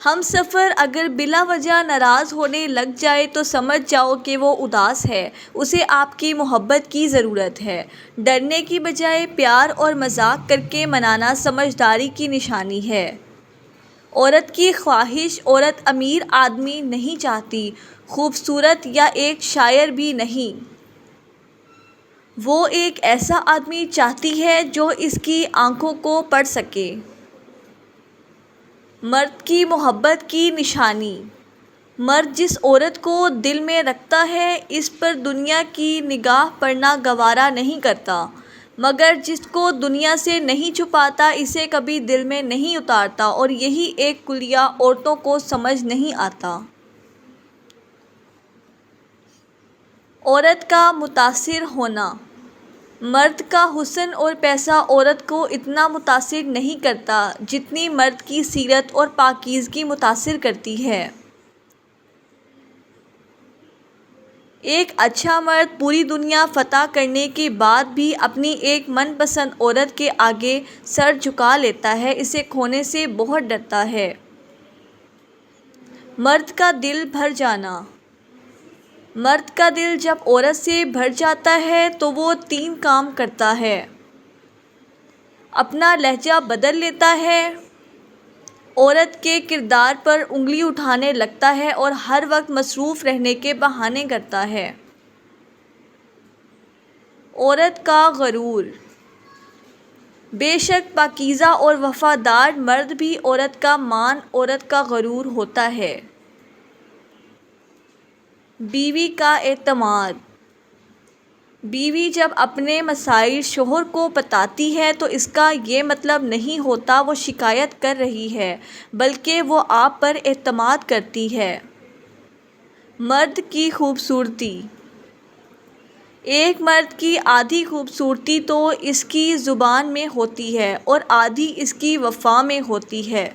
ہم سفر اگر بلا وجہ ناراض ہونے لگ جائے تو سمجھ جاؤ کہ وہ اداس ہے، اسے آپ کی محبت کی ضرورت ہے۔ ڈرنے کی بجائے پیار اور مذاق کر کے منانا سمجھداری کی نشانی ہے۔ عورت کی خواہش عورت امیر آدمی نہیں چاہتی، خوبصورت یا ایک شاعر بھی نہیں۔ وہ ایک ایسا آدمی چاہتی ہے جو اس کی آنکھوں کو پڑھ سکے۔ مرد کی محبت کی نشانی۔ مرد جس عورت کو دل میں رکھتا ہے اس پر دنیا کی نگاہ پڑنا گوارا نہیں کرتا، مگر جس کو دنیا سے نہیں چھپاتا اسے کبھی دل میں نہیں اتارتا، اور یہی ایک کلیہ عورتوں کو سمجھ نہیں آتا۔ عورت کا متاثر ہونا۔ مرد کا حسن اور پیسہ عورت کو اتنا متاثر نہیں کرتا جتنی مرد کی سیرت اور پاکیزگی متاثر کرتی ہے۔ ایک اچھا مرد پوری دنیا فتح کرنے کے بعد بھی اپنی ایک من پسند عورت کے آگے سر جھکا لیتا ہے، اسے کھونے سے بہت ڈرتا ہے۔ مرد کا دل بھر جانا۔ مرد کا دل جب عورت سے بھر جاتا ہے تو وہ 3 کام کرتا ہے۔ اپنا لہجہ بدل لیتا ہے، عورت کے کردار پر انگلی اٹھانے لگتا ہے اور ہر وقت مصروف رہنے کے بہانے کرتا ہے۔ عورت کا غرور۔ بے شک پاکیزہ اور وفادار مرد بھی عورت کا مان، عورت کا غرور ہوتا ہے۔ بیوی کا اعتماد۔ بیوی جب اپنے مسائل شوہر کو بتاتی ہے تو اس کا یہ مطلب نہیں ہوتا وہ شکایت کر رہی ہے، بلکہ وہ آپ پر اعتماد کرتی ہے۔ مرد کی خوبصورتی۔ ایک مرد کی آدھی خوبصورتی تو اس کی زبان میں ہوتی ہے اور آدھی اس کی وفا میں ہوتی ہے۔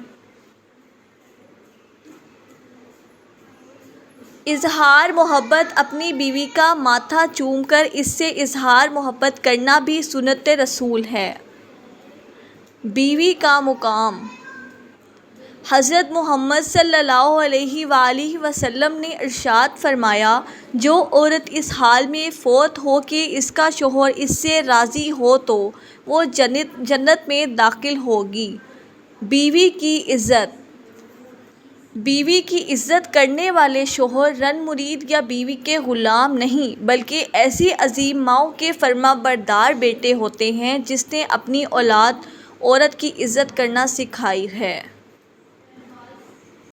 اظہار محبت۔ اپنی بیوی کا ماتھا چوم کر اس سے اظہار محبت کرنا بھی سنت رسول ہے۔ بیوی کا مقام۔ حضرت محمد صلی اللہ علیہ وآلہ وسلم نے ارشاد فرمایا، جو عورت اس حال میں فوت ہو کہ اس کا شوہر اس سے راضی ہو تو وہ جنت میں داخل ہوگی۔ بیوی کی عزت۔ بیوی کی عزت کرنے والے شوہر رن مرید یا بیوی کے غلام نہیں بلکہ ایسی عظیم ماؤں کے فرما بردار بیٹے ہوتے ہیں جس نے اپنی اولاد عورت کی عزت کرنا سکھائی ہے۔